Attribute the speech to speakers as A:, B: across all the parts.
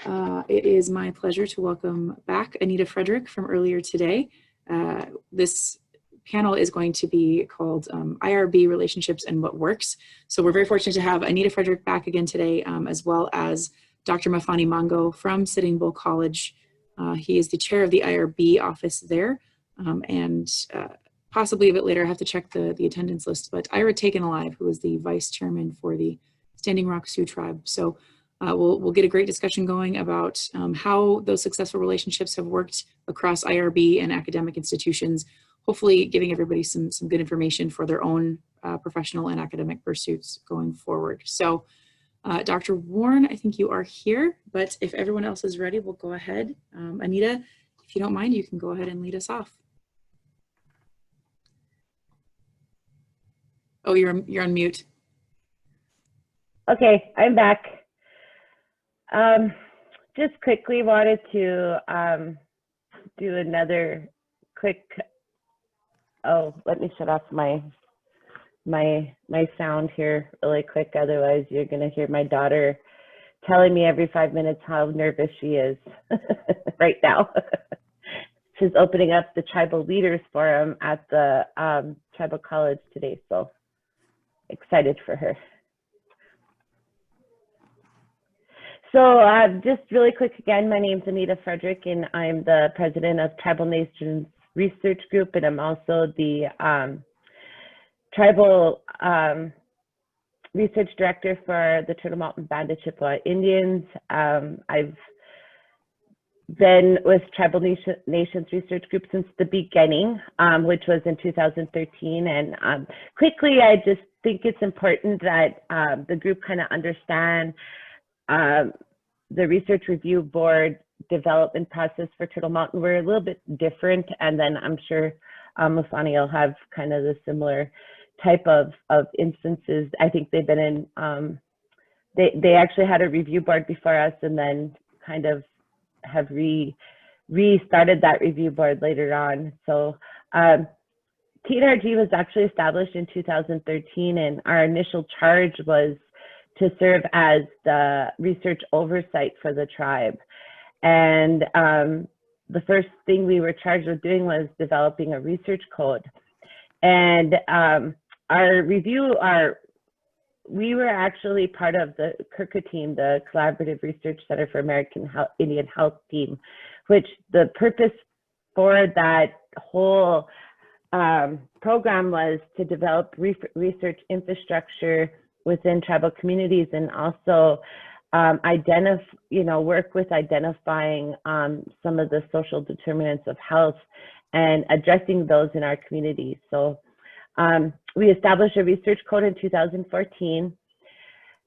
A: It is my pleasure to welcome back Anita Frederick from earlier today. This panel is going to be called IRB Relationships and What Works. So we're very fortunate to have Anita Frederick back again today, as well as Dr. Mafani Mango from Sitting Bull College. He is the chair of the IRB office there, and possibly a bit later I have to check the attendance list, but Ira Taken Alive, who is the vice chairman for the Standing Rock Sioux Tribe. So we'll get a great discussion going about how those successful relationships have worked across IRB and academic institutions, hopefully giving everybody some good information for their own professional and academic pursuits going forward. So Dr. Warren, I think you are here, but if everyone else is ready, we'll go ahead. Anita, if you don't mind, you can go ahead and lead us off. Oh, you're on mute.
B: Okay, I'm back. Just quickly wanted to do another quick, let me shut off my sound here really quick, otherwise you're gonna hear my daughter telling me every 5 minutes how nervous she is right now. She's opening up the Tribal Leaders Forum at the Tribal College today, so excited for her. So just really quick again, my name's Anita Frederick and I'm the president of Tribal Nations Research Group, and I'm also the Tribal Research Director for the Turtle Mountain Band of Chippewa Indians. I've been with Tribal Nations Research Group since the beginning, which was in 2013. And quickly, I just think it's important that the group kind of understand the Research Review Board development process for Turtle Mountain. We're a little bit different, and then I'm sure Mafani will have kind of the similar type of instances. I think they've been in, they actually had a review board before us and then kind of have restarted that review board later on. So TNRG was actually established in 2013, and our initial charge was to serve as the research oversight for the tribe. And the first thing we were charged with doing was developing a research code. And we were actually part of the CRCA team, the Collaborative Research Center for American Indian Health team, which the purpose for that whole program was to develop research infrastructure within tribal communities, and also work with identifying some of the social determinants of health and addressing those in our communities. So we established a research code in 2014.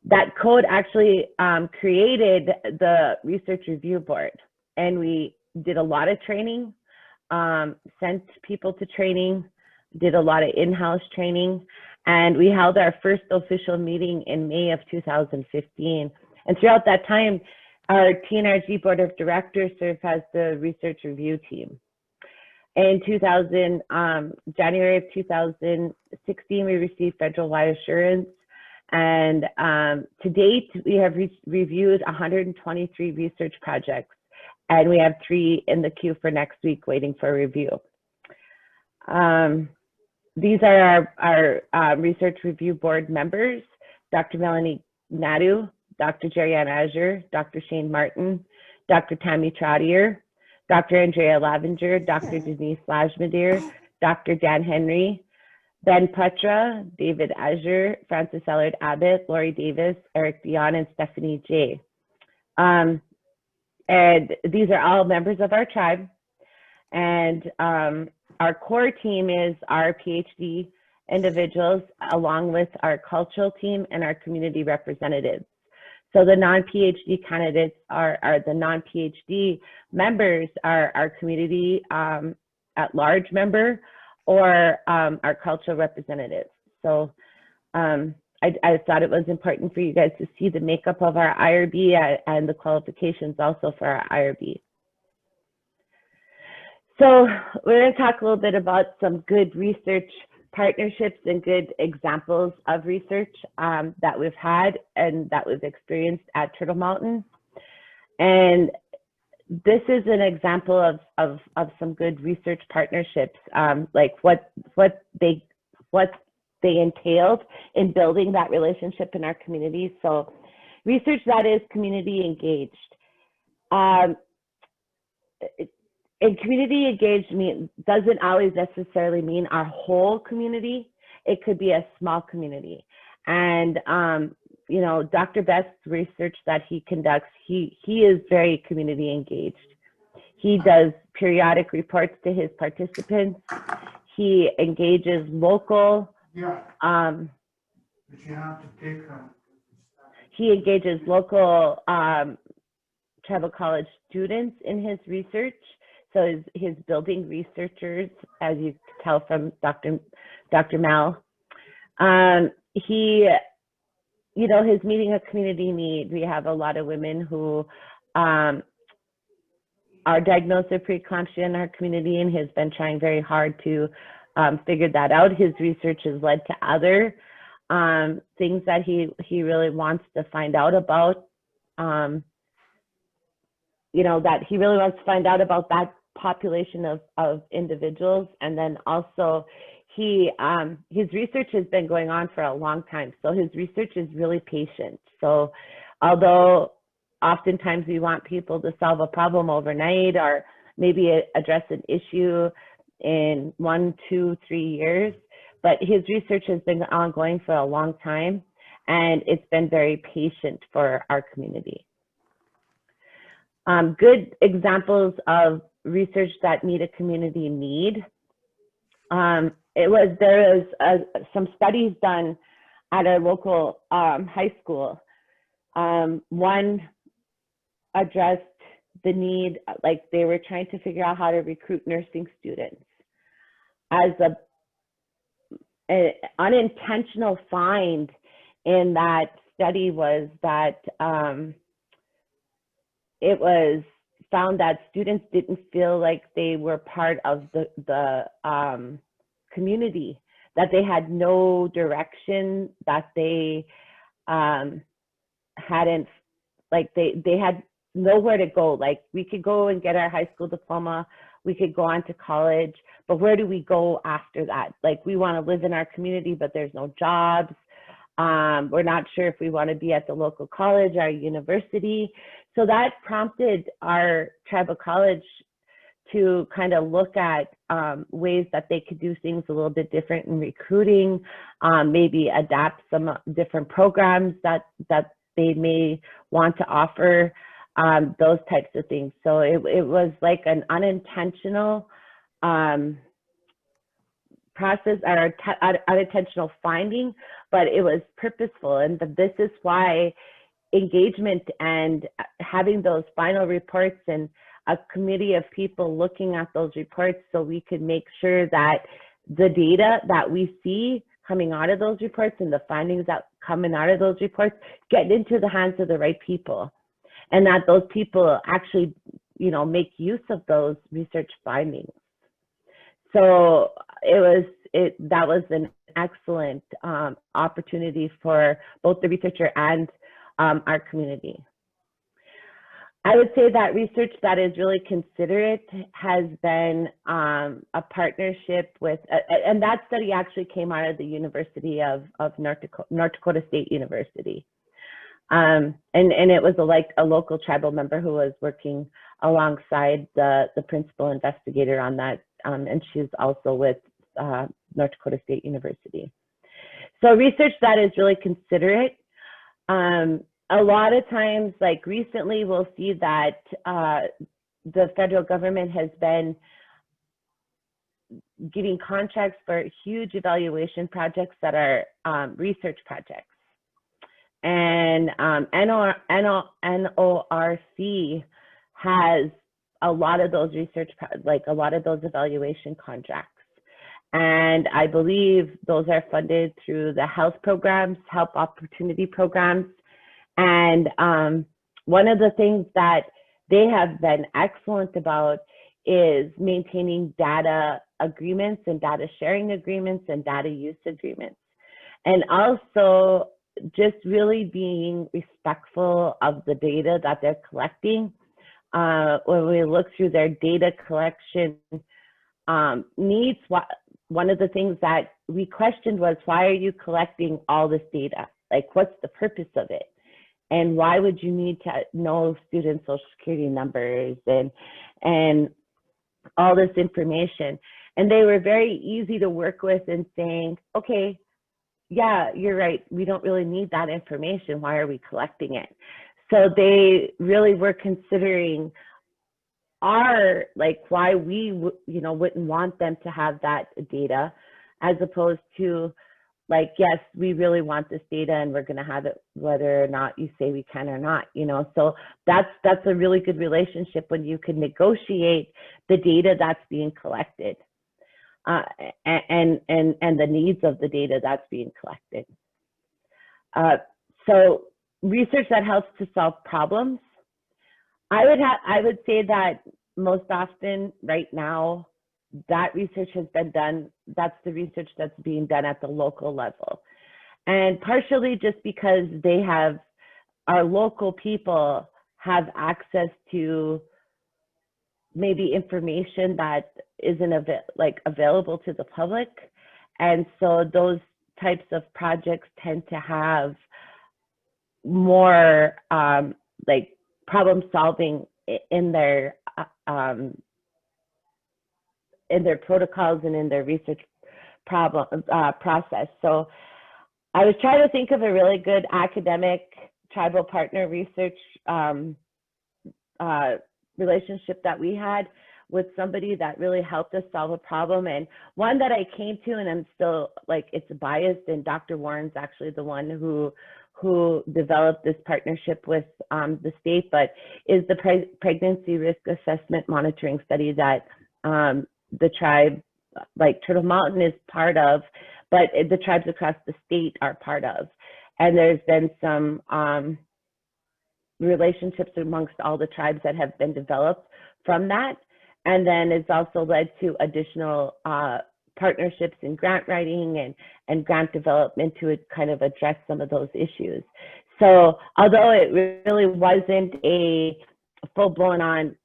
B: That code actually created the Research Review Board, and we did a lot of training, sent people to training, did a lot of in-house training, and we held our first official meeting in May of 2015. And throughout that time, our TNRG Board of Directors served as the research review team. In January of 2016, we received federal-wide assurance, and to date, we have reviewed 123 research projects, and we have 3 in the queue for next week waiting for review. These are our Research Review Board members: Dr. Melanie Nadu, Dr. Jerry-Ann Azure, Dr. Shane Martin, Dr. Tammy Trottier, Dr. Andrea Lavenger, Dr. Denise Lajmadir, Dr. Dan Henry, Ben Petra, David Azure, Francis Ellard Abbott, Lori Davis, Eric Dion, and Stephanie J. And these are all members of our tribe. And our core team is our PhD individuals, along with our cultural team and our community representatives. So the non-PhD candidates are the non-PhD members are our community at large member, or our cultural representatives. So I thought it was important for you guys to see the makeup of our IRB and the qualifications also for our IRB. So we're going to talk a little bit about some good research partnerships and good examples of research that we've had and that we've experienced at Turtle Mountain. And this is an example of some good research partnerships, like what they entailed in building that relationship in our community. So research that is community engaged. And community engaged doesn't always necessarily mean our whole community. It could be a small community. And you know, Dr. Best's research that he conducts, he is very community engaged. He does periodic reports to his participants. He engages local. He engages local tribal college students in his research. So his building researchers, as you can tell from Dr. Mal. He, you know, his meeting a community need. We have a lot of women who are diagnosed with preeclampsia in our community, and has been trying very hard to figure that out. His research has led to other things that he really wants to find out about. You know, that he really wants to find out about that population of individuals. And then also his research has been going on for a long time. So his research is really patient. So although oftentimes we want people to solve a problem overnight, or maybe address an issue in 1, 2, 3 years, but his research has been ongoing for a long time, and it's been very patient for our community. Good examples of research that meet a community need. There was some studies done at a local high school. One addressed the need, like they were trying to figure out how to recruit nursing students. As an unintentional find in that study was that it was found that students didn't feel like they were part of the community, that they had no direction, that they hadn't, like they had nowhere to go. Like, we could go and get our high school diploma, we could go on to college, but where do we go after that? Like, we want to live in our community, but there's no jobs. We're not sure if we want to be at the local college, our university. So that prompted our tribal college to kind of look at ways that they could do things a little bit different in recruiting, maybe adapt some different programs that they may want to offer, those types of things. So it was like an unintentional process, or unintentional finding, but it was purposeful. And this is why engagement and having those final reports and a committee of people looking at those reports, so we could make sure that the data that we see coming out of those reports and the findings that coming out of those reports get into the hands of the right people, and that those people actually, you know, make use of those research findings. So that was an excellent opportunity for both the researcher and our community. I would say that research that is really considerate has been a partnership with, and that study actually came out of the University of North Dakota State University. And it was a local tribal member who was working alongside the principal investigator on that, and she's also with North Dakota State University. So research that is really considerate. A lot of times, like recently, we'll see that the federal government has been giving contracts for huge evaluation projects that are research projects. And NORC has a lot of those a lot of those evaluation contracts. And I believe those are funded through the health programs, health opportunity programs. And one of the things that they have been excellent about is maintaining data agreements and data sharing agreements and data use agreements. And also just really being respectful of the data that they're collecting. When we look through their data collection needs, one of the things that we questioned was, why are you collecting all this data? Like, what's the purpose of it? And why would you need to know student social security numbers and all this information? And they were very easy to work with in saying, okay, yeah, you're right, we don't really need that information. Why are we collecting it? So they really were considering why we wouldn't want them to have that data, as opposed to like, yes, we really want this data and we're going to have it whether or not you say we can or not, So that's a really good relationship when you can negotiate the data that's being collected, and the needs of the data that's being collected. So research that helps to solve problems. I would say that most often right now, that research has been done, that's the research that's being done at the local level. And partially just because our local people have access to maybe information that isn't available to the public. And so those types of projects tend to have more problem solving in their protocols and in their research process. So I was trying to think of a really good academic tribal partner research relationship that we had with somebody that really helped us solve a problem. And one that I came to, and I'm still it's biased, and Dr. Warren's actually the one who developed this partnership with the state, but is the pregnancy risk assessment monitoring study that the tribe, Turtle Mountain, is part of, but the tribes across the state are part of. And there's been some relationships amongst all the tribes that have been developed from that. And then it's also led to additional partnerships in grant writing and grant development to kind of address some of those issues. So although it really wasn't a full-blown on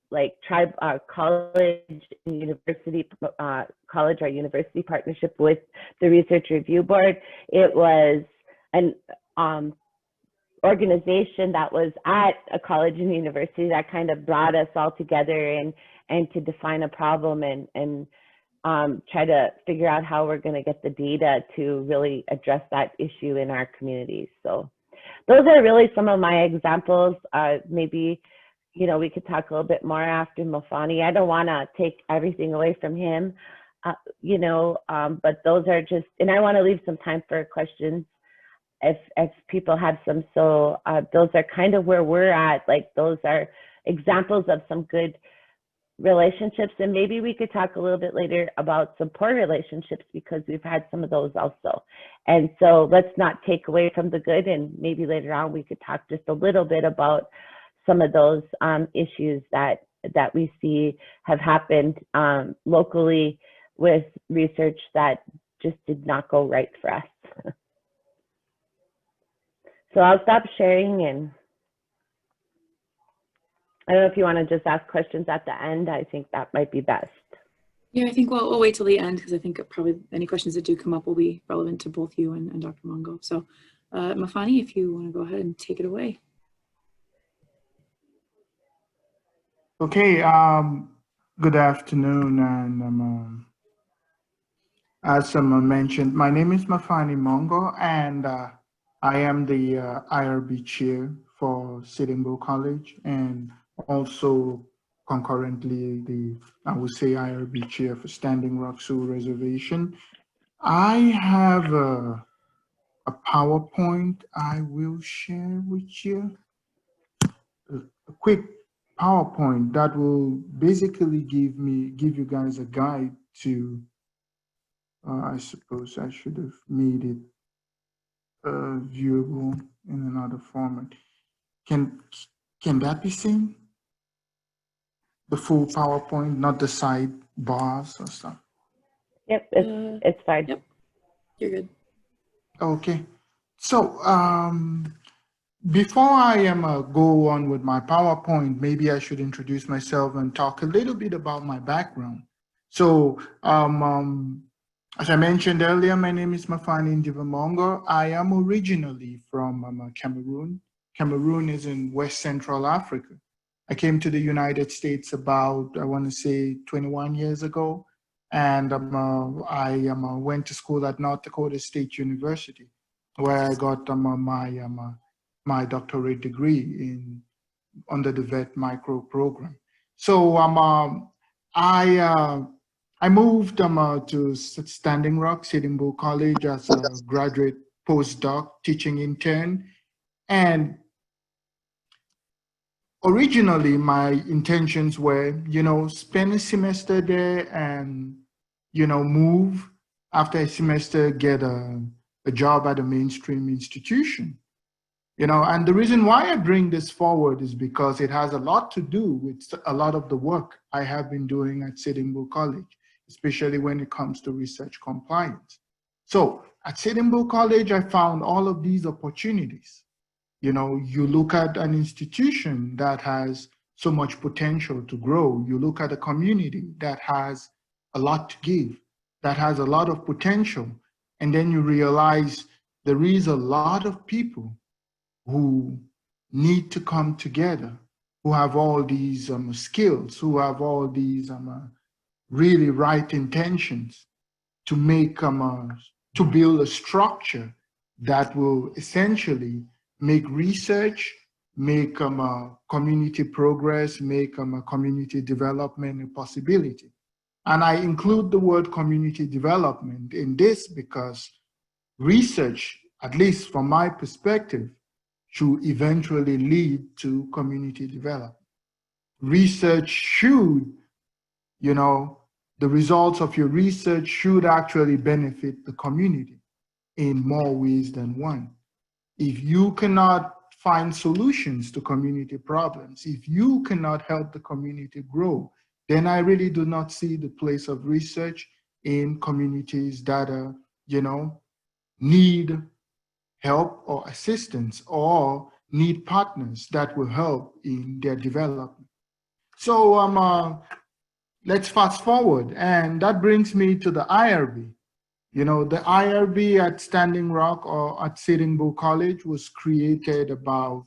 B: tribe college and university college or university partnership with the Research Review Board, it was an organization that was at a college and university that kind of brought us all together and to define a problem and try to figure out how we're going to get the data to really address that issue in our communities. So those are really some of my examples. Maybe, we could talk a little bit more after Mafani. I don't want to take everything away from him, but those are just, and I want to leave some time for questions if people have some. So those are kind of where we're at. Those are examples of some good relationships, and maybe we could talk a little bit later about some poor relationships, because we've had some of those also. And so let's not take away from the good, and maybe later on we could talk just a little bit about some of those issues that we see have happened locally with research that just did not go right for us. So I'll stop sharing, and I don't know if you want to just ask questions at the end. I think that might be best.
A: Yeah, I think we'll wait till the end, because I think probably any questions that do come up will be relevant to both you and Dr. Mongo. So Mafani, if you want to go ahead and take it away.
C: Okay, good afternoon, and as mentioned, my name is Mafani Mongo, and I am the IRB chair for Sitting Bull College, and also concurrently I would say IRB chair for Standing Rock Sioux Reservation. I have a PowerPoint I will share with you, a quick PowerPoint that will basically give you guys a guide to, I suppose I should have made it viewable in another format. Can that be seen? The full PowerPoint, not the side bars or stuff?
B: Yep, it's fine.
A: Yep, you're good.
C: Okay, So before I go on with my PowerPoint, maybe I should introduce myself and talk a little bit about my background. So as I mentioned earlier, my name is Mafani Ndivamongo. I am originally from Cameroon. Cameroon is in West Central Africa. I came to the United States about, I want to say, 21 years ago. And I went to school at North Dakota State University, where I got my doctorate degree under the vet micro program. So I moved to Standing Rock, Sitting Bull College as a graduate postdoc teaching intern. And originally my intentions were, spend a semester there and, move after a semester, get a job at a mainstream institution. And the reason why I bring this forward is because it has a lot to do with a lot of the work I have been doing at Sitting Bull College, especially when it comes to research compliance. So at Sitting Bull College, I found all of these opportunities. You look at an institution that has so much potential to grow. You look at a community that has a lot to give, that has a lot of potential. And then you realize there is a lot of people who need to come together, who have all these skills, who have all these really right intentions to make to build a structure that will essentially make research, make community progress, make community development a possibility. And I include the word community development in this because research, at least from my perspective, should eventually lead to community development. Research should, the results of your research should actually benefit the community in more ways than one. If you cannot find solutions to community problems, if you cannot help the community grow, then I really do not see the place of research in communities that are, need help or assistance or need partners that will help in their development. So let's fast forward, and that brings me to the IRB. The IRB at Standing Rock or at Sitting Bull College was created about,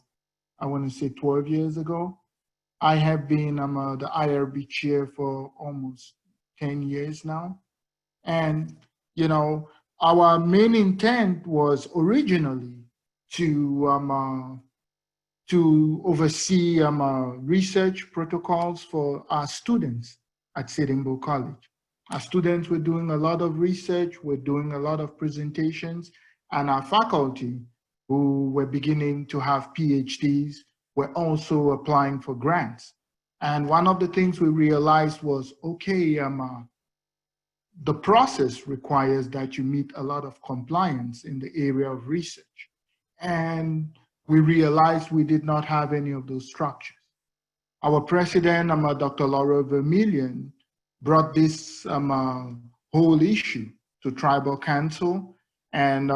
C: I want to say 12 years ago. I have been the IRB chair for almost 10 years now. And, our main intent was originally to oversee research protocols for our students at Sitting Bull College. Our students were doing a lot of research, we're doing a lot of presentations, and our faculty, who were beginning to have PhDs, were also applying for grants. And one of the things we realized was, okay, the process requires that you meet a lot of compliance in the area of research. And we realized we did not have any of those structures. Our president, Dr. Laura Vermillion, brought this whole issue to Tribal Council, and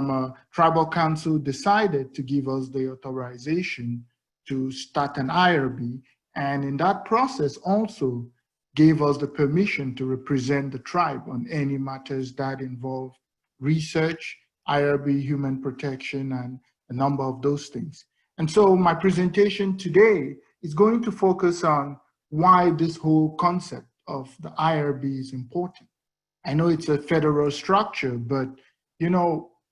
C: Tribal Council decided to give us the authorization to start an IRB, and in that process also gave us the permission to represent the tribe on any matters that involve research, IRB, human protection, and a number of those things. And so my presentation today is going to focus on why this whole concept of the IRB is important. I know it's a federal structure, but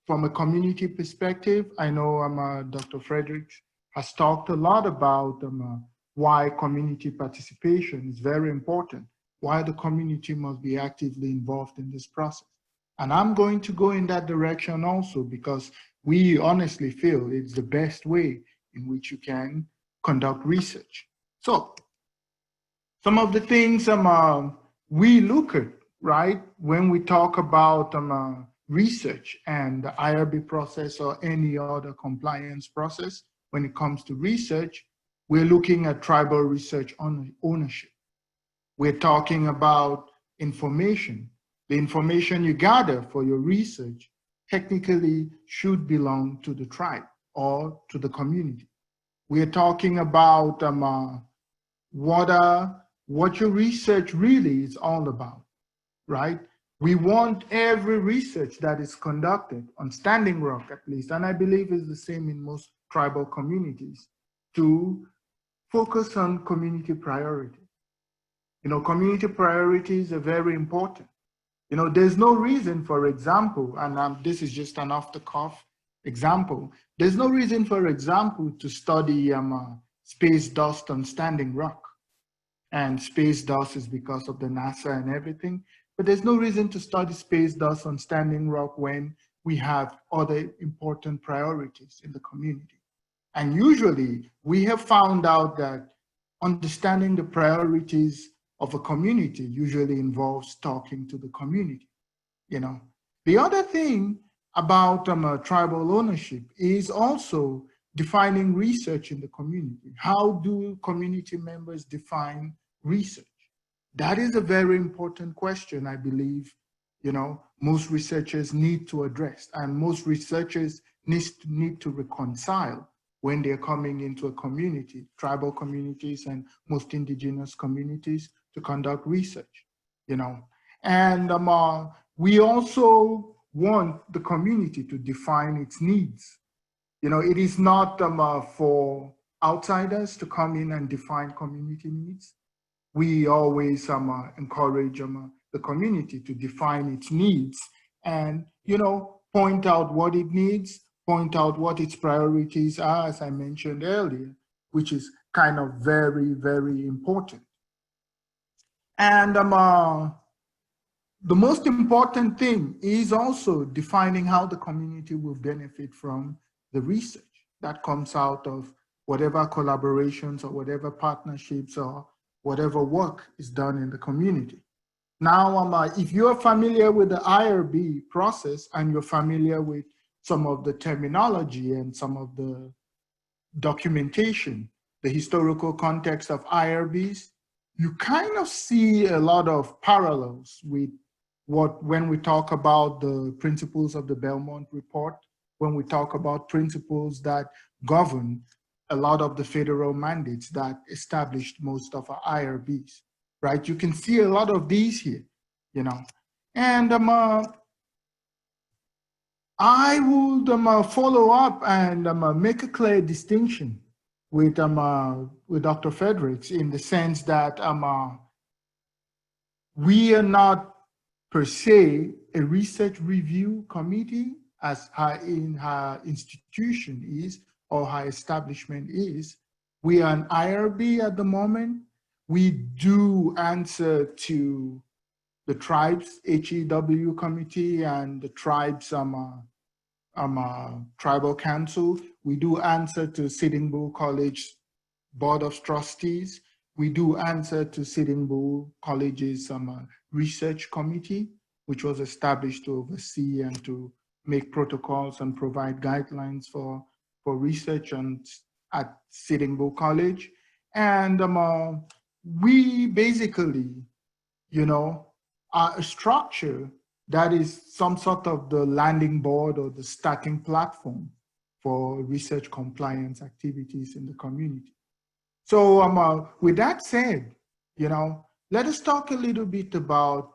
C: from a community perspective, I know Dr. Fredericks has talked a lot about why community participation is very important, why the community must be actively involved in this process. And I'm going to go in that direction also because we honestly feel it's the best way in which you can conduct research. So some of the things we look at, right, when we talk about research and the IRB process or any other compliance process, when it comes to research, we're looking at tribal research ownership. We're talking about information. The information you gather for your research technically should belong to the tribe or to the community. We are talking about what your research really is all about, right? We want every research that is conducted on Standing Rock, at least, and I believe is the same in most tribal communities, to focus on community priorities. You know, community priorities are very important. You know, there's no reason, for example, and this is just an off-the-cuff example, there's no reason, for example, to study space dust on Standing Rock. And space dust is because of the NASA and everything, but there's no reason to study space dust on Standing Rock when we have other important priorities in the community. And usually we have found out that understanding the priorities of a community usually involves talking to the community, you know. The other thing about tribal ownership is also defining research in the community. How do community members define research? That is a very important question, I believe, you know, most researchers need to address, and most researchers need to reconcile when they're coming into a community, tribal communities and most indigenous communities, to conduct research, you know. And we also want the community to define its needs. You know, it is not for outsiders to come in and define community needs. We always encourage the community to define its needs and, you know, point out what it needs, point out what its priorities are, as I mentioned earlier, which is kind of very, very important. And the most important thing is also defining how the community will benefit from the research that comes out of whatever collaborations or whatever partnerships or whatever work is done in the community. Now, if you're familiar with the IRB process and you're familiar with some of the terminology and some of the documentation, the historical context of IRBs, you kind of see a lot of parallels with when we talk about the principles of the Belmont Report, when we talk about principles that govern a lot of the federal mandates that established most of our IRBs, right? You can see a lot of these here, you know. And I would follow up and make a clear distinction with Dr. Fredericks, in the sense that we are not per se a research review committee, as her institution is, or her establishment is. We are an IRB at the moment. We do answer to the tribes HEW committee and the tribes tribal council. We do answer to Sitting Bull College Board of Trustees. We do answer to Sitting Bull College's research committee, which was established to oversee and to make protocols and provide guidelines for research at Sitting Bull College. And we basically, you know, are a structure that is some sort of the landing board or the starting platform for research compliance activities in the community. So with that said, you know, let us talk a little bit about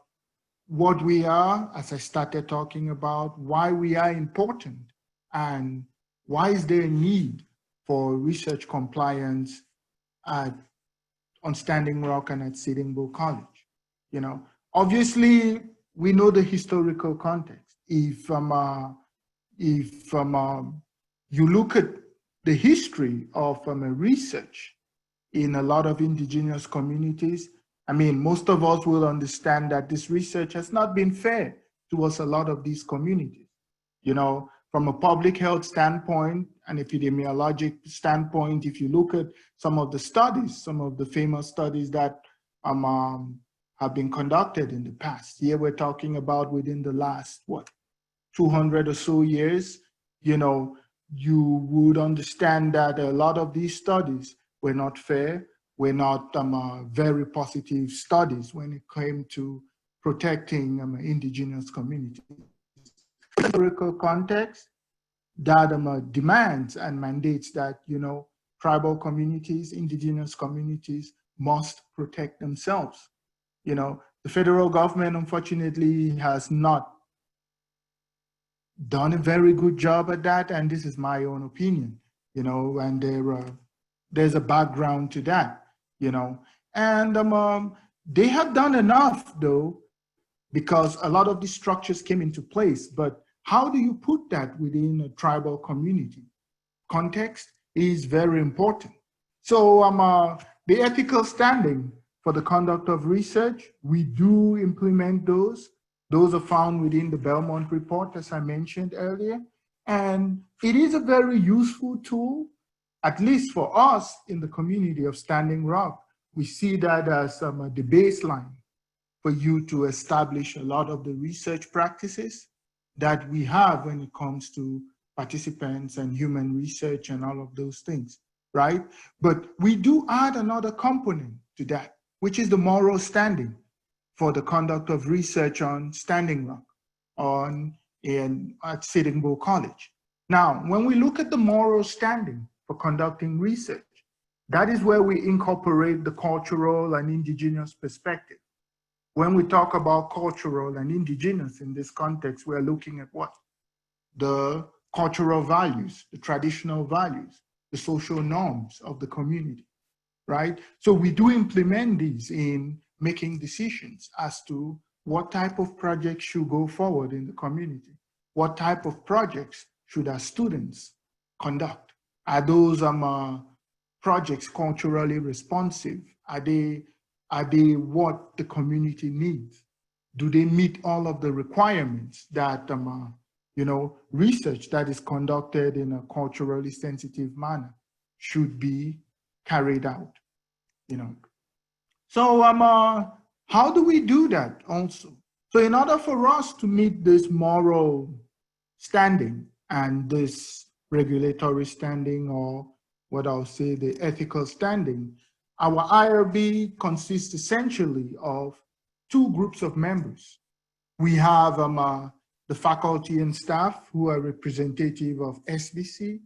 C: what we are, as I started talking about, why we are important, and why is there a need for research compliance on Standing Rock and at Sitting Bull College. You know, obviously we know the historical context. If you look at the history of research in a lot of indigenous communities, I mean, most of us will understand that this research has not been fair towards a lot of these communities. You know, from a public health standpoint, an epidemiologic standpoint, if you look at some of the studies, some of the famous studies that have been conducted in the past. Here we're talking about within the last, 200 or so years, you know, you would understand that a lot of these studies were not fair, were not very positive studies when it came to protecting indigenous communities. historical context that demands and mandates that, tribal communities, indigenous communities must protect themselves. The federal government, unfortunately, has not done a very good job at that, and this is my own opinion, and there's a background to that, and they have done enough, though, because a lot of these structures came into place, but how do you put that within a tribal community? Context is very important. So the ethical standing for the conduct of research, we do implement those. Those are found within the Belmont report, as I mentioned earlier. And it is a very useful tool, at least for us in the community of Standing Rock. We see that as the baseline for you to establish a lot of the research practices that we have when it comes to participants and human research and all of those things, right? But we do add another component to that, which is the moral standing for the conduct of research on Standing Rock at Sitting Bull College. Now, when we look at the moral standing for conducting research, that is where we incorporate the cultural and indigenous perspective. When we talk about cultural and indigenous in this context, we're looking at what? The cultural values, the traditional values, the social norms of the community, right? So we do implement these in making decisions as to what type of projects should go forward in the community. What type of projects should our students conduct? Are those projects culturally responsive? Are they what the community needs? Do they meet all of the requirements that, research that is conducted in a culturally sensitive manner should be carried out, So how do we do that also? So in order for us to meet this moral standing and this regulatory standing, or what I'll say, the ethical standing, our IRB consists essentially of two groups of members. We have the faculty and staff who are representative of SBC.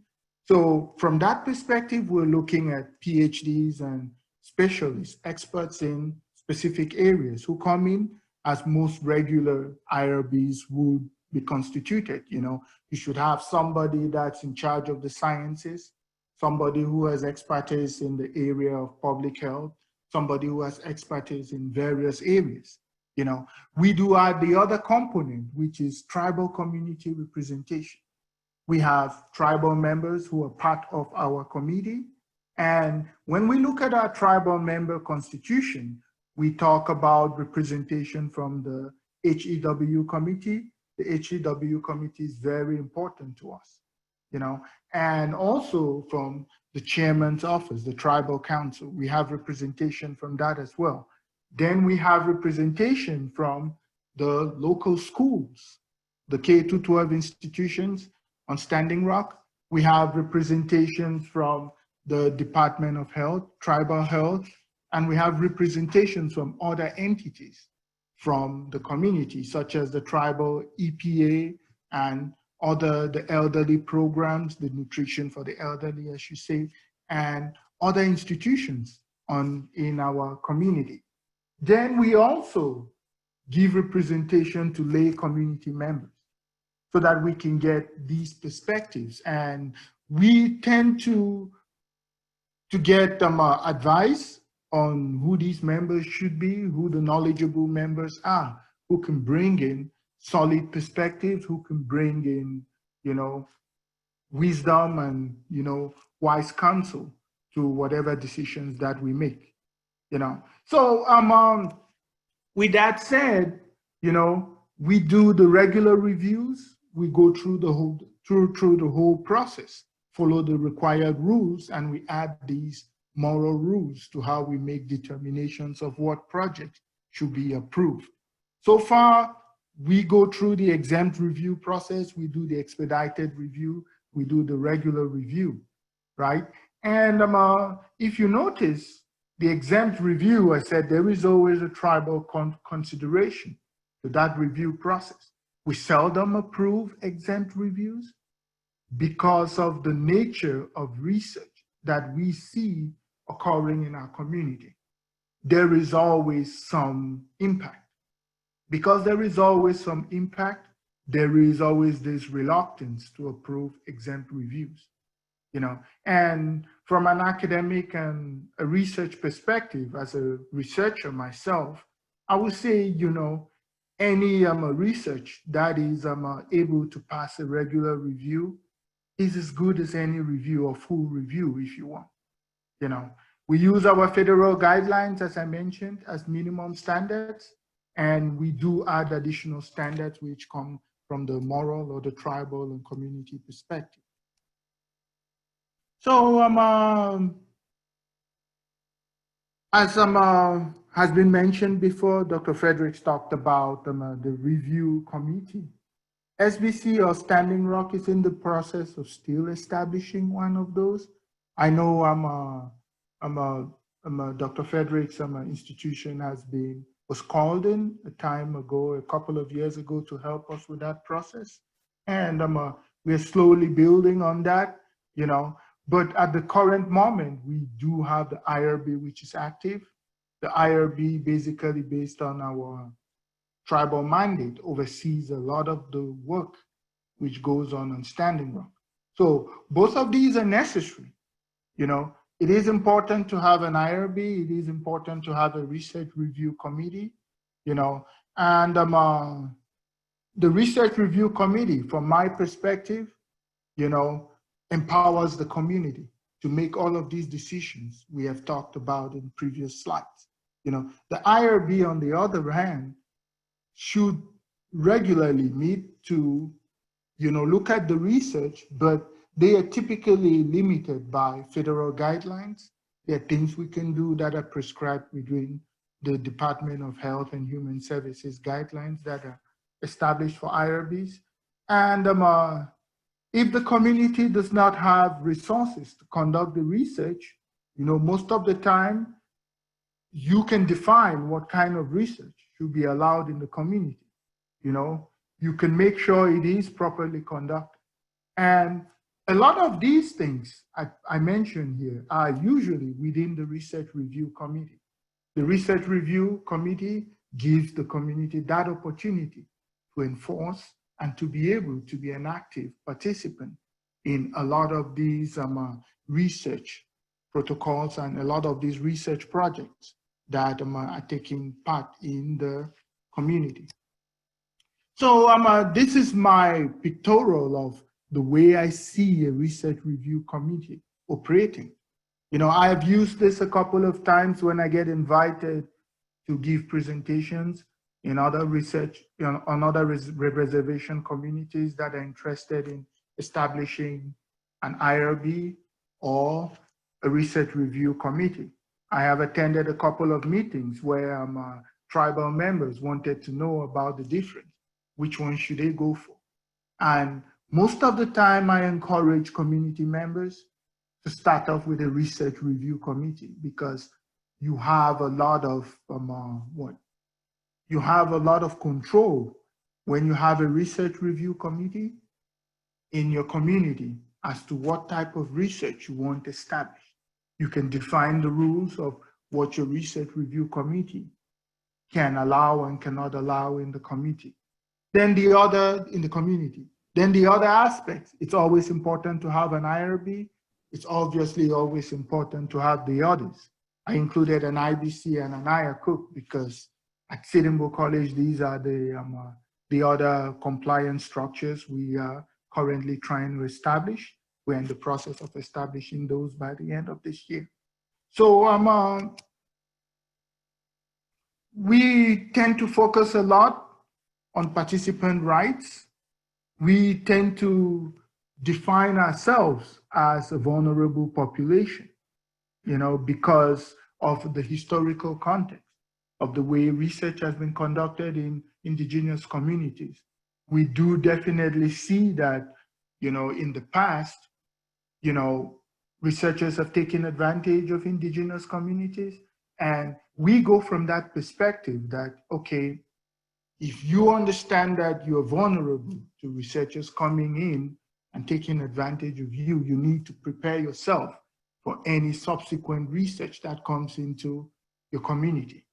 C: So from that perspective, we're looking at PhDs and specialists, experts in specific areas who come in as most regular IRBs would be constituted. You should have somebody that's in charge of the sciences, somebody who has expertise in the area of public health, somebody who has expertise in various areas. We do add the other component, which is tribal community representation. We have tribal members who are part of our committee. And when we look at our tribal member constitution, we talk about representation from the HEW committee. The HEW committee is very important to us, and also from the chairman's office, the tribal council. We have representation from that as well. Then we have representation from the local schools, the K-12 institutions on Standing Rock. We have representations from the Department of Health, Tribal Health, and we have representations from other entities from the community, such as the Tribal EPA and the elderly programs, the nutrition for the elderly, as you say, and other institutions in our community. Then we also give representation to lay community members so that we can get these perspectives. And we tend to get advice on who these members should be, who the knowledgeable members are, who can bring in solid perspectives, who can bring in, wisdom and, wise counsel to whatever decisions that we make, So with that said, we do the regular reviews. We go through the whole process, follow the required rules, and we add these moral rules to how we make determinations of what project should be approved. So far, we go through the exempt review process, we do the expedited review, we do the regular review, right? And if you notice, the exempt review, I said there is always a tribal consideration to that review process. We seldom approve exempt reviews because of the nature of research that we see occurring in our community. There is always some impact. Because there is always some impact, there is always this reluctance to approve exempt reviews. And from an academic and a research perspective, as a researcher myself, I would say, any research that is able to pass a regular review is as good as any review or full review, if you want. We use our federal guidelines, as I mentioned, as minimum standards, and we do add additional standards which come from the moral or the tribal and community perspective. So as has been mentioned before, Dr. Fredericks talked about the review committee. SBC or Standing Rock is in the process of still establishing one of those. I know Dr. Fredericks' institution was called in a couple of years ago, to help us with that process. And we're slowly building on that, But at the current moment, we do have the IRB, which is active. The IRB, basically based on our tribal mandate, oversees a lot of the work which goes on Standing Rock. So both of these are necessary. It is important to have an IRB. It is important to have a research review committee, and the research review committee, from my perspective, empowers the community to make all of these decisions we have talked about in previous slides. The IRB, on the other hand, should regularly meet to, look at the research, but they are typically limited by federal guidelines. There are things we can do that are prescribed within the Department of Health and Human Services guidelines that are established for IRBs. And if the community does not have resources to conduct the research, most of the time, you can define what kind of research should be allowed in the community. You can make sure it is properly conducted. And a lot of these things I mentioned here are usually within the research review committee. The research review committee gives the community that opportunity to enforce and to be able to be an active participant in a lot of these research protocols and a lot of these research projects that are taking part in the community. So this is my pictorial of the way I see a research review committee operating. I have used this a couple of times when I get invited to give presentations in other research, on other reservation communities that are interested in establishing an IRB or a research review committee. I have attended a couple of meetings where tribal members wanted to know about the difference. Which one should they go for? And most of the time, I encourage community members to start off with a research review committee, because you have a lot of you have a lot of control when you have a research review committee in your community as to what type of research you want established. You can define the rules of what your research review committee can allow and cannot allow in the committee. Then the other aspects, it's always important to have an IRB. It's obviously always important to have the others. I included an IBC and an IACUC because at Sidimbo College, these are the other compliance structures we are currently trying to establish. We're in the process of establishing those by the end of this year. So we tend to focus a lot on participant rights. We tend to define ourselves as a vulnerable population, because of the historical context of the way research has been conducted in indigenous communities. We do definitely see that, in the past, researchers have taken advantage of indigenous communities. And we go from that perspective that, okay, if you understand that you're vulnerable to researchers coming in and taking advantage of you, you need to prepare yourself for any subsequent research that comes into your community,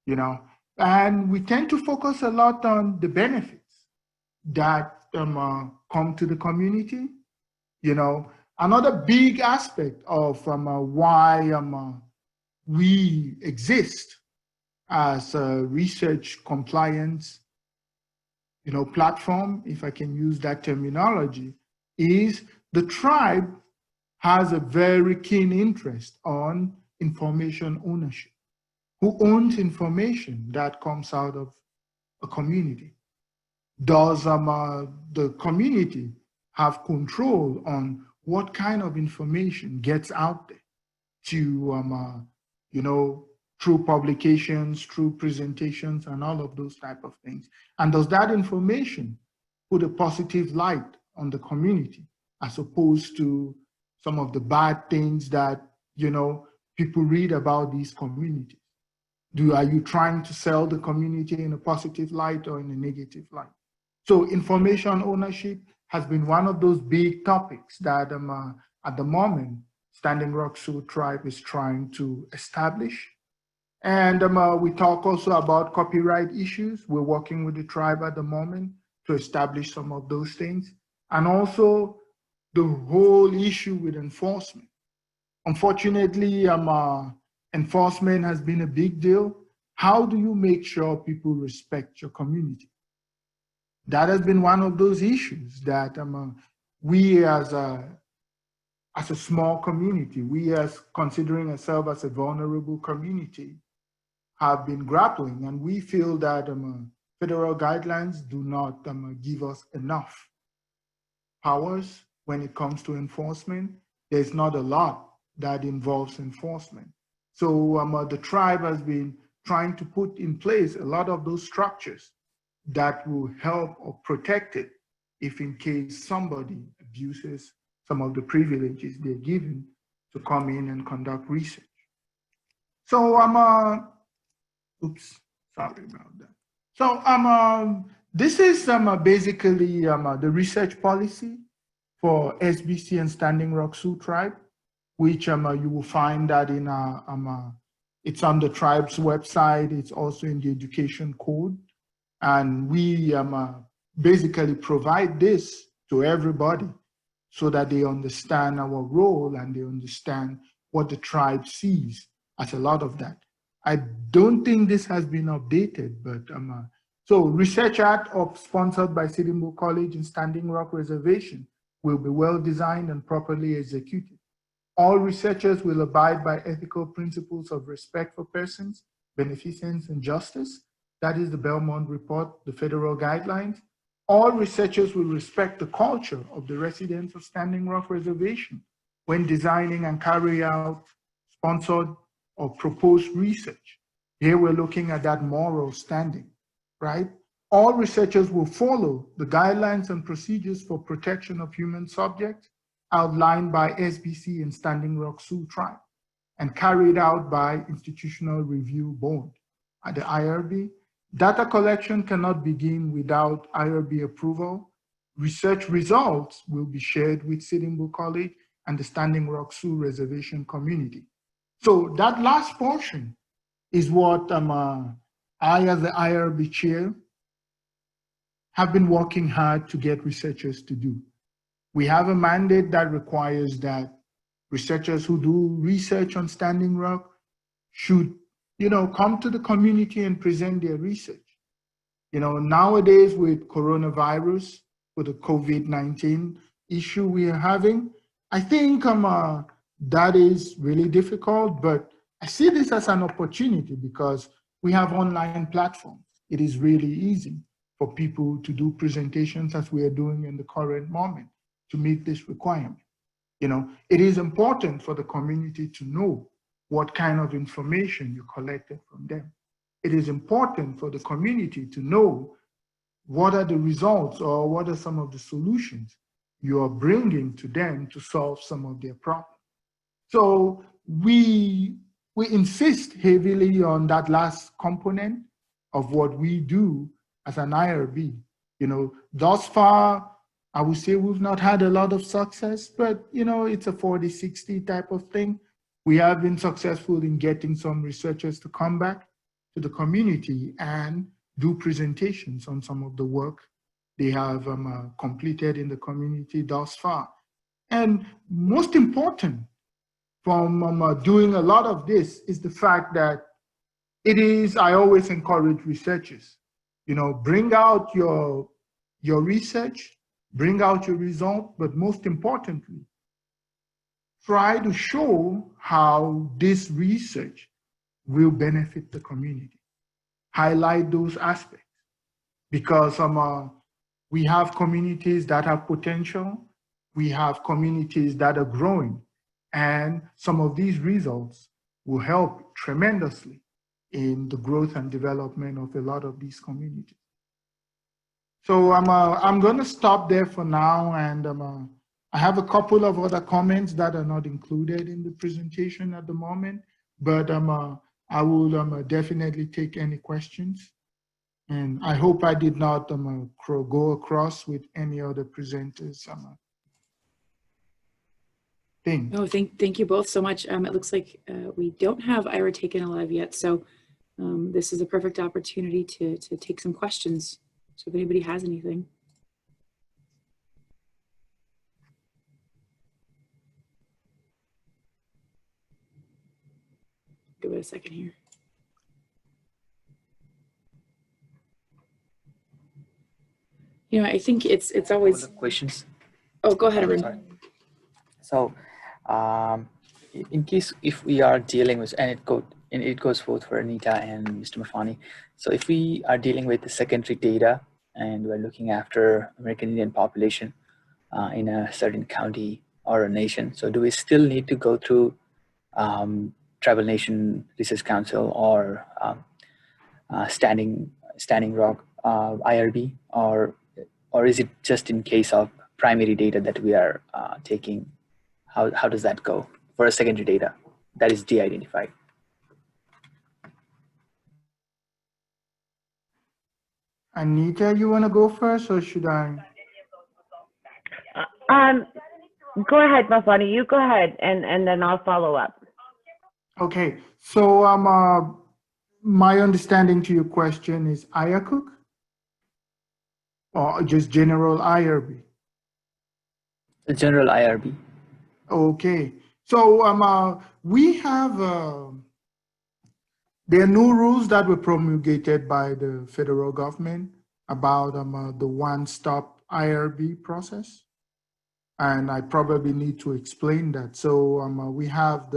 C: you know. And we tend to focus a lot on the benefits that come to the community, you know. Another big aspect of why we exist as a research compliance, you know, platform, if I can use that terminology, is the tribe has a very keen interest on information ownership. Who owns information that comes out of a community? Does the community have control on what kind of information gets out there to, you know, through publications, through presentations, and all of those type of things? And does that information put a positive light on the community as opposed to some of the bad things that, you know, people read about these communities? Are you trying to sell the community in a positive light or in a negative light? So information ownership has been one of those big topics that at the moment, Standing Rock Sioux Tribe is trying to establish. And we talk also about copyright issues. We're working with the tribe at the moment to establish some of those things. And also the whole issue with enforcement. Unfortunately, enforcement has been a big deal. How do you make sure people respect your community? That has been one of those issues that we as a small community, we as considering ourselves as a vulnerable community, have been grappling, and we feel that federal guidelines do not give us enough powers when it comes to enforcement. There's not a lot that involves enforcement. So the tribe has been trying to put in place a lot of those structures that will help or protect it if in case somebody abuses some of the privileges they're given to come in and conduct research. So oops, sorry about that. So this is basically the research policy for SBC and Standing Rock Sioux Tribe, which you will find that in it's on the tribe's website. It's also in the education code, and we basically provide this to everybody so that they understand our role and they understand what the tribe sees as a lot of that. I don't think this has been updated, but so Research Act sponsored by Sitting Bull College and Standing Rock Reservation will be well designed and properly executed. All researchers will abide by ethical principles of respect for persons, beneficence, and justice. That is the Belmont Report, the federal guidelines. All researchers will respect the culture of the residents of Standing Rock Reservation when designing and carrying out sponsored or proposed research. Here we're looking at that moral standing, right? All researchers will follow the guidelines and procedures for protection of human subjects outlined by SBC and Standing Rock Sioux Tribe and carried out by Institutional Review Board at the IRB. Data collection cannot begin without IRB approval. Research results will be shared with Sitting Bull College and the Standing Rock Sioux Reservation community. So that last portion is what I, as the IRB chair, have been working hard to get researchers to do. We have a mandate that requires that researchers who do research on Standing Rock should, you know, come to the community and present their research. You know, nowadays with coronavirus, with the COVID-19 issue we are having, I think that is really difficult, but I see this as an opportunity because we have online platforms. It is really easy for people to do presentations as we are doing in the current moment to meet this requirement. You know, it is important for the community to know what kind of information you collected from them. It is important for the community to know what are the results or what are some of the solutions you are bringing to them to solve some of their problems. So we insist heavily on that last component of what we do as an IRB. You know, thus far, I would say we've not had a lot of success, but you know, it's a 40-60 type of thing. We have been successful in getting some researchers to come back to the community and do presentations on some of the work they have completed in the community thus far. And most important from doing a lot of this is the fact that I always encourage researchers, you know, bring out your research, bring out your result, but most importantly, try to show how this research will benefit the community. Highlight those aspects, because we have communities that have potential, we have communities that are growing, and some of these results will help tremendously in the growth and development of a lot of these communities. So I'm going to stop there for now, and I have a couple of other comments that are not included in the presentation at the moment, but I will definitely take any questions. And I hope I did not go across with any other presenters.
A: Oh, thank you both so much. It looks like we don't have Ira taken alive yet, so this is a perfect opportunity to take some questions. So if anybody has anything. Give it a second here. You know, I think it's always
D: questions.
A: Oh, go ahead, Arun.
D: So, in case if we are dealing with, and it goes both for Anita and Mr. Mafani. So if we are dealing with the secondary data and we're looking after American Indian population in a certain county or a nation, so do we still need to go through Tribal Nation Research Council or Standing Rock IRB, or is it just in case of primary data that we are taking? How does that go for a secondary data that is de-identified?
C: Anita, you want to go first, or should I?
B: Go ahead, Mafani. You go ahead, and then I'll follow up.
C: Okay. So my understanding to your question is IACUC, or just general IRB?
D: The general IRB.
C: Okay. So we have, there are new rules that were promulgated by the federal government about the one-stop IRB process. And I probably need to explain that. So we have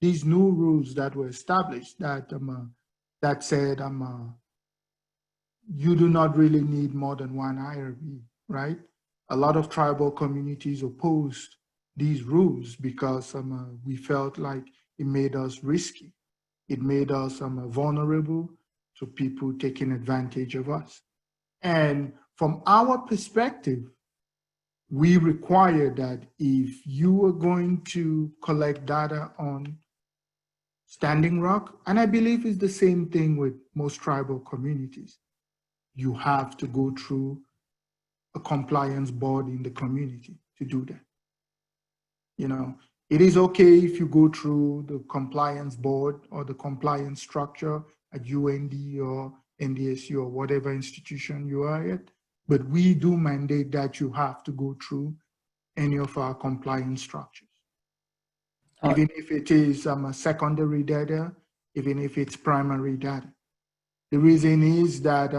C: these new rules that were established that that said you do not really need more than one IRB, right? A lot of tribal communities opposed these rules because we felt like it made us risky. It made us vulnerable to people taking advantage of us. And from our perspective, we require that if you are going to collect data on Standing Rock, and I believe it's the same thing with most tribal communities, you have to go through a compliance board in the community to do that. You know, it is okay if you go through the compliance board or the compliance structure at UND or NDSU or whatever institution you are at, but we do mandate that you have to go through any of our compliance structures. Even if it is secondary data, even if it's primary data. The reason is that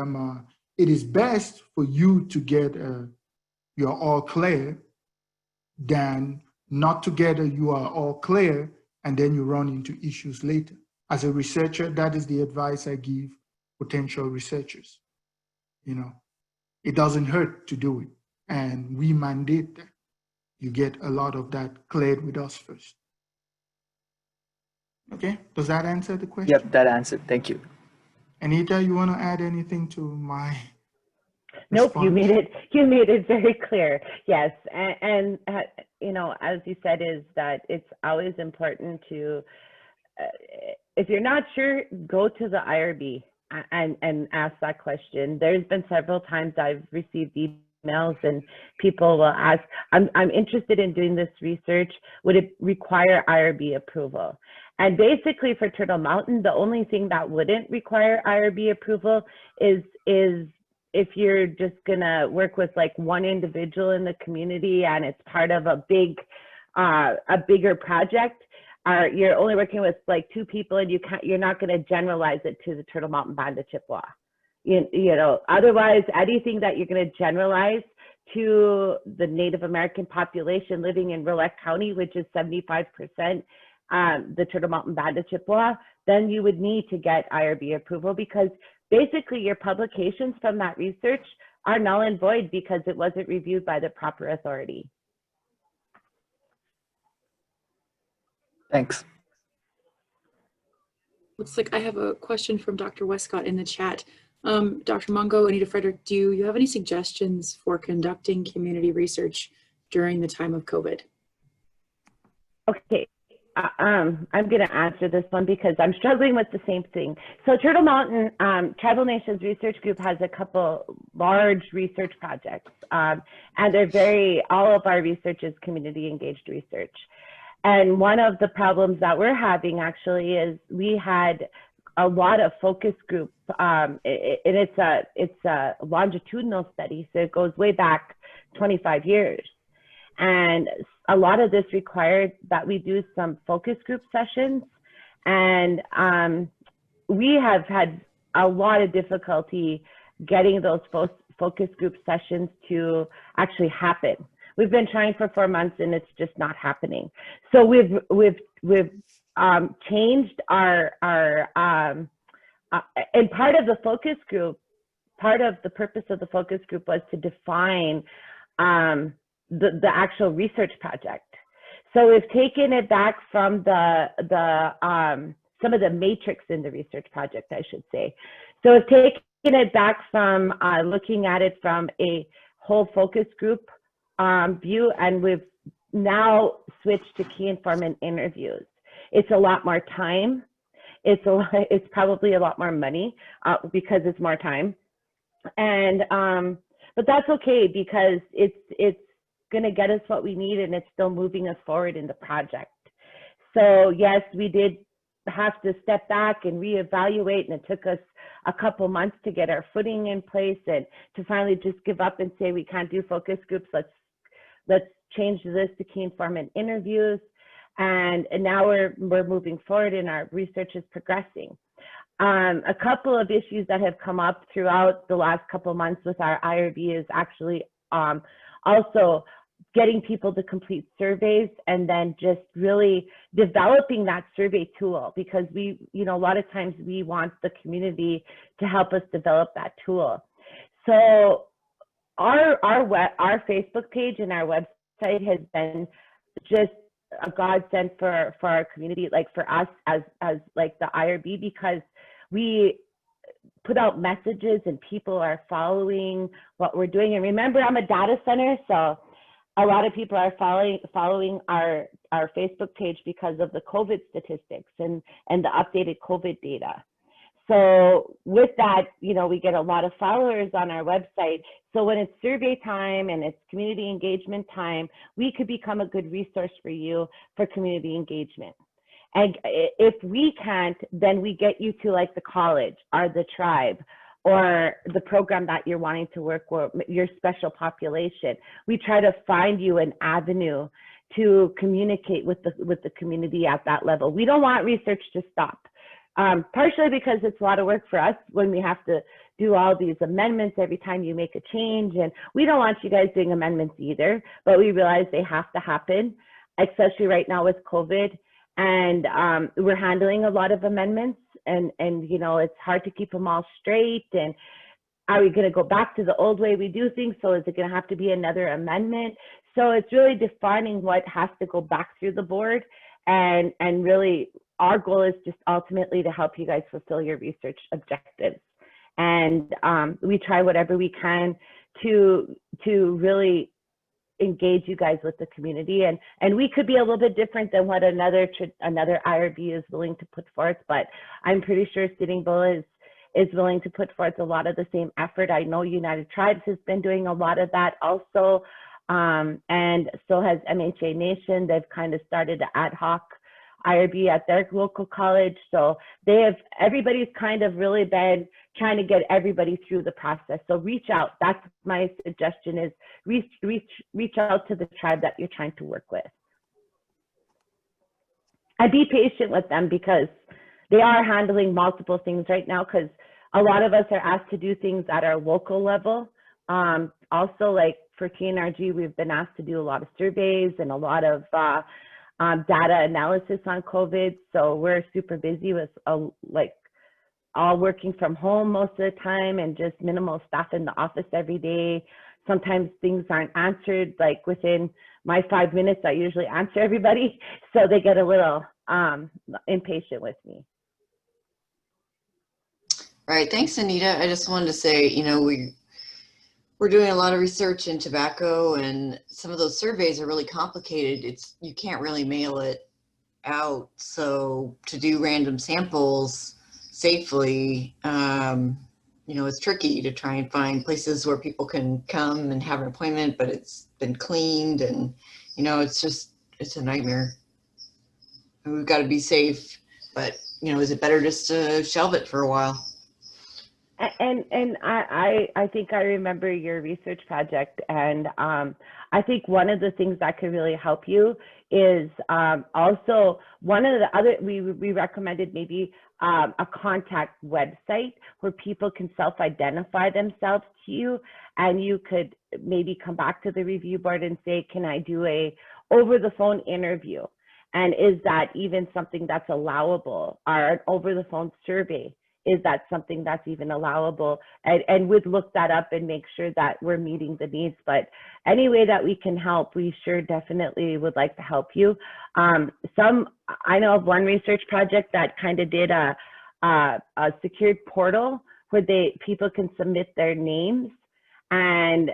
C: it is best for you to get your all clear than not to get you are all clear and then you run into issues later. As a researcher, that is the advice I give potential researchers. You know, it doesn't hurt to do it. And we mandate that you get a lot of that cleared with us first. Okay, does that answer the question?
D: Yep, that answered. Thank you.
C: Anita, you want to add anything to my
B: Nope,
C: response?
B: you made it very clear. Yes, and you know, as you said, is that it's always important to, if you're not sure, go to the IRB. and ask that question. There's been several times I've received emails and people will ask, I'm interested in doing this research. Would it require IRB approval? And basically for Turtle Mountain, the only thing that wouldn't require IRB approval is if you're just gonna work with like one individual in the community and it's part of a bigger project. You're only working with like 2 people and you're not going to generalize it to the Turtle Mountain Band of Chippewa. You know, otherwise anything that you're going to generalize to the Native American population living in Rolette County, which is 75% the Turtle Mountain Band of Chippewa, then you would need to get IRB approval, because basically your publications from that research are null and void because it wasn't reviewed by the proper authority.
D: Thanks.
A: Looks like I have a question from Dr. Westcott in the chat. Dr. Mongo, Anita Frederick, do you have any suggestions for conducting community research during the time of COVID?
B: Okay, I'm going to answer this one because I'm struggling with the same thing. So Turtle Mountain Tribal Nations Research Group has a couple large research projects, and all of our research is community engaged research. And one of the problems that we're having actually is we had a lot of focus group, and it's a longitudinal study, so it goes way back 25 years. And a lot of this required that we do some focus group sessions, and we have had a lot of difficulty getting those focus group sessions to actually happen. We've been trying for 4 months and it's just not happening. So we've changed our and part of the focus group, part of the purpose of the focus group was to define the actual research project. So we've taken it back from some of the matrix in the research project, I should say. So we've taken it back from looking at it from a whole focus group view, and we've now switched to key informant interviews. It's a lot more time. It's probably a lot more money because it's more time, and but that's okay because it's going to get us what we need, and it's still moving us forward in the project. So yes, we did have to step back and reevaluate, and it took us a couple months to get our footing in place and to finally just give up and say we can't do focus groups. Let's change this to key informant interviews, and now we're moving forward and our research is progressing. A couple of issues that have come up throughout the last couple months with our IRB is actually also getting people to complete surveys, and then just really developing that survey tool, because a lot of times we want the community to help us develop that tool. So our Facebook page and our website has been just a godsend for our community, like for us as like the IRB, because we put out messages and people are following what we're doing. And remember, I'm a data center, so a lot of people are following our Facebook page because of the COVID statistics and the updated COVID data. So with that, we get a lot of followers on our website. So when it's survey time and it's community engagement time, we could become a good resource for you for community engagement. And if we can't, then we get you to like the college or the tribe or the program that you're wanting to work with, your special population. We try to find you an avenue to communicate with the community at that level. We don't want research to stop. Partially because it's a lot of work for us when we have to do all these amendments every time you make a change, and we don't want you guys doing amendments either, but we realize they have to happen, especially right now with COVID, and we're handling a lot of amendments, and it's hard to keep them all straight, and are we going to go back to the old way we do things? So is it going to have to be another amendment? So it's really defining what has to go back through the board, and really our goal is just ultimately to help you guys fulfill your research objectives. And we try whatever we can to really engage you guys with the community. And we could be a little bit different than what another IRB is willing to put forth, but I'm pretty sure Sitting Bull is willing to put forth a lot of the same effort. I know United Tribes has been doing a lot of that also, and so has MHA Nation. They've kind of started an ad hoc IRB at their local college. So everybody's kind of really been trying to get everybody through the process. So reach out. That's my suggestion, is reach out to the tribe that you're trying to work with. And be patient with them, because they are handling multiple things right now, because a lot of us are asked to do things at our local level. Also, like for TNRG, we've been asked to do a lot of surveys and a lot of data analysis on COVID. So we're super busy with like all working from home most of the time, and just minimal staff in the office every day. Sometimes things aren't answered like within my 5 minutes. I usually answer everybody, so they get a little impatient with me.
E: All right, thanks, Anita. I just wanted to say, you know, we're doing a lot of research in tobacco, and some of those surveys are really complicated. You can't really mail it out. So to do random samples safely, you know, it's tricky to try and find places where people can come and have an appointment, but it's been cleaned, and, you know, it's a nightmare. And we've got to be safe, but, you know, is it better just to shelve it for a while?
B: And I think I remember your research project, and I think one of the things that could really help you is also one of the other, we recommended maybe a contact website where people can self-identify themselves to you, and you could maybe come back to the review board and say, can I do a over the phone interview? And is that even something that's allowable? Or an over the phone survey, is that something that's even allowable? And we'd look that up and make sure that we're meeting the needs. But any way that we can help, we sure definitely would like to help you. I know of one research project that kind of did a secured portal where people can submit their names and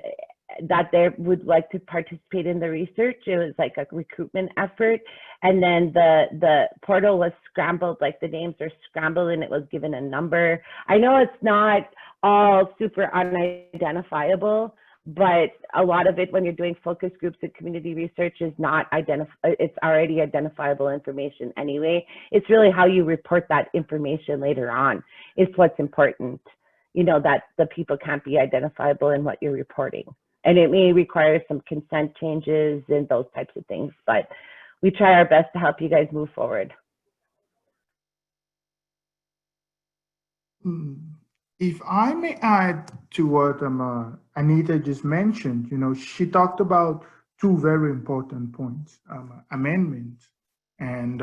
B: that they would like to participate in the research. It was like a recruitment effort. And then the portal was scrambled, like the names are scrambled, and it was given a number. I know it's not all super unidentifiable, but a lot of it when you're doing focus groups and community research is not it's already identifiable information anyway. It's really how you report that information later on is what's important. You know, that the people can't be identifiable in what you're reporting. And it may require some consent changes and those types of things, but we try our best to help you guys move forward.
C: If I may add to what Anita just mentioned, you know, she talked about two very important points, amendments and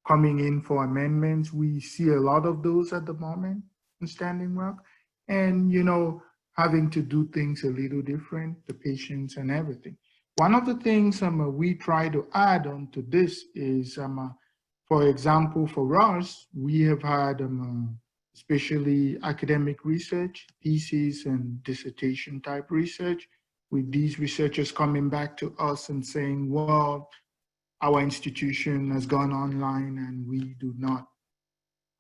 C: coming in for amendments. We see a lot of those at the moment in Standing Rock, and, you know, having to do things a little different, the patients and everything. One of the things we try to add on to this is, for example, for us, we have had especially academic research, thesis and dissertation type research, with these researchers coming back to us and saying, well, our institution has gone online and we do not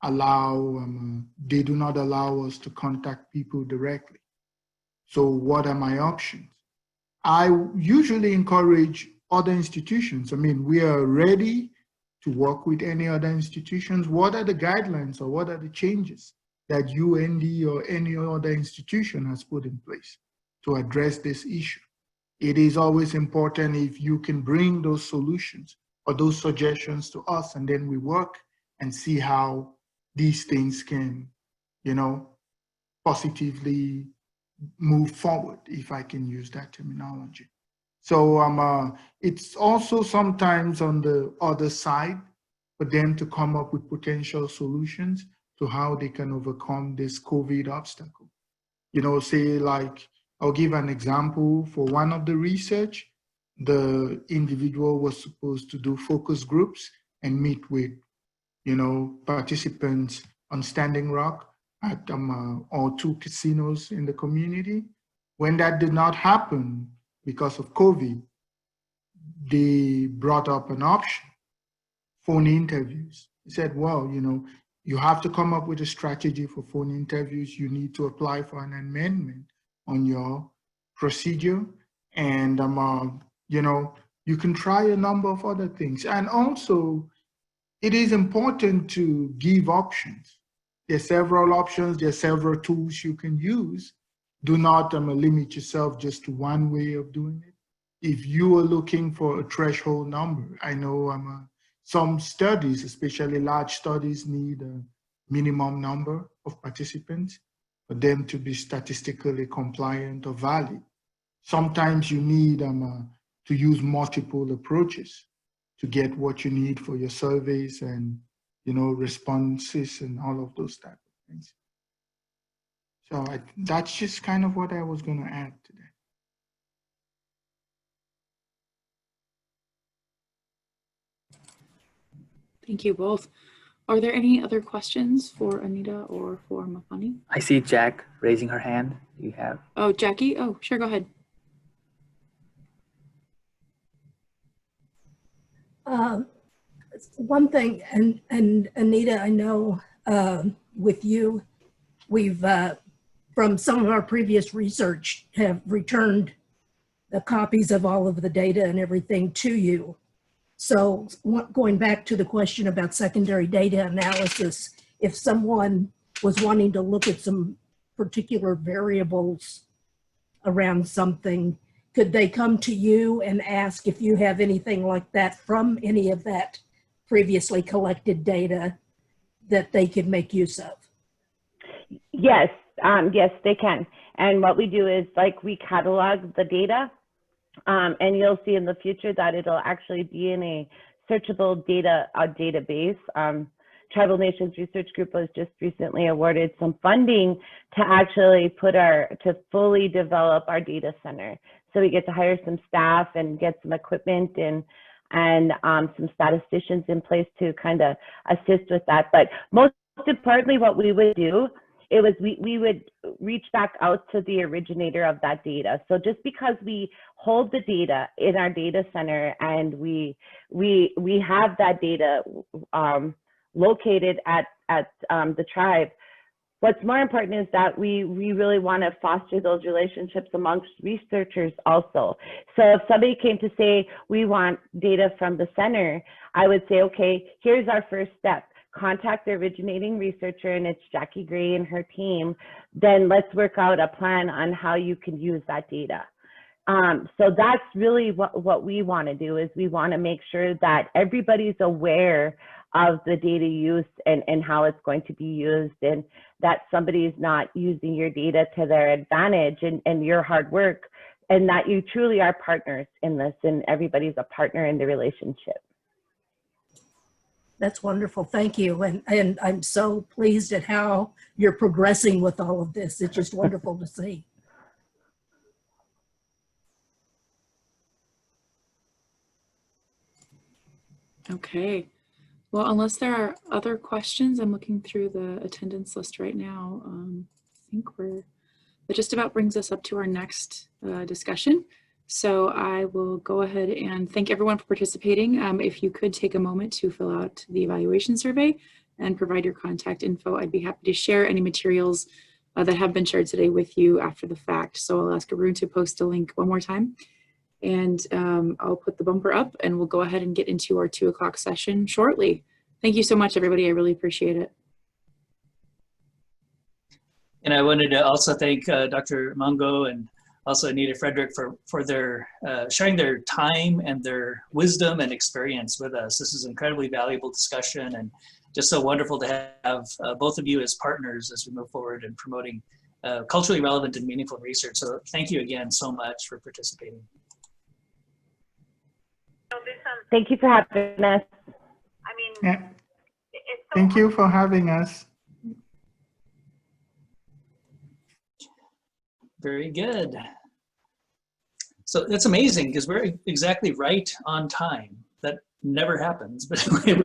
C: allow, they do not allow us to contact people directly. So what are my options? I usually encourage other institutions. I mean, we are ready to work with any other institutions. What are the guidelines or what are the changes that UND or any other institution has put in place to address this issue? It is always important if you can bring those solutions or those suggestions to us, and then we work and see how these things can, you know, positively move forward, if I can use that terminology. So it's also sometimes on the other side for them to come up with potential solutions to how they can overcome this COVID obstacle. You know, say like, I'll give an example. For one of the research, the individual was supposed to do focus groups and meet with, you know, participants on Standing Rock at or 2 casinos in the community. When that did not happen because of COVID, they brought up an option, phone interviews. He said, well, you know, You have to come up with a strategy for phone interviews. You need to apply for an amendment on your procedure. And, you know, you can try a number of other things. And also, it is important to give options. There's several options. There's several tools you can use. Do not limit yourself just to one way of doing it. If you are looking for a threshold number, I know some studies, especially large studies, need a minimum number of participants for them to be statistically compliant or valid. Sometimes you need to use multiple approaches to get what you need for your surveys and, you know, responses and all of those type of things. So that's just kind of what I was going to add today.
A: Thank you both. Are there any other questions for Anita or for Mafani?
D: I see Jack raising her hand. You have.
A: Oh, Jackie? Oh, sure, go ahead.
F: One thing, and Anita, I know with you, we've, from some of our previous research, have returned the copies of all of the data and everything to you. So going back to the question about secondary data analysis, if someone was wanting to look at some particular variables around something, could they come to you and ask if you have anything like that from any of that previously collected data that they could make use of?
B: Yes, yes, they can. And what we do is, like, we catalog the data, and you'll see in the future that it'll actually be in a searchable database. Tribal Nations Research Group was just recently awarded some funding to actually to fully develop our data center. So we get to hire some staff and get some equipment and some statisticians in place to kind of assist with that. But most importantly, what we would do, we would reach back out to the originator of that data. So just because we hold the data in our data center and we have that data located at the tribe, what's more important is that we really want to foster those relationships amongst researchers also. So if somebody came to say, we want data from the center, I would say, okay, here's our first step. Contact the originating researcher, and it's Jackie Gray and her team. Then let's work out a plan on how you can use that data. So that's really what we want to do, is we want to make sure that everybody's aware of the data use and how it's going to be used, and that somebody is not using your data to their advantage and your hard work, and that you truly are partners in this, and everybody's a partner in the relationship.
F: That's wonderful. Thank you. And I'm so pleased at how you're progressing with all of this. It's just wonderful to see.
A: Okay. Well, unless there are other questions, I'm looking through the attendance list right now. I think that just about brings us up to our next discussion. So I will go ahead and thank everyone for participating. If you could take a moment to fill out the evaluation survey and provide your contact info, I'd be happy to share any materials that have been shared today with you after the fact. So I'll ask Arun to post a link one more time, and I'll put the bumper up, and we'll go ahead and get into our 2 o'clock session shortly. Thank you so much, everybody. I really appreciate it.
G: And I wanted to also thank Dr. Mongo and also Anita Frederick for their sharing their time and their wisdom and experience with us. This is incredibly valuable discussion, and just so wonderful to have both of you as partners as we move forward in promoting culturally relevant and meaningful research. So thank you again so much for participating.
B: Thank you for having us.
C: Yeah. Thank you for having us.
G: Very good. So it's amazing because we're exactly right on time. That never happens, but anyway.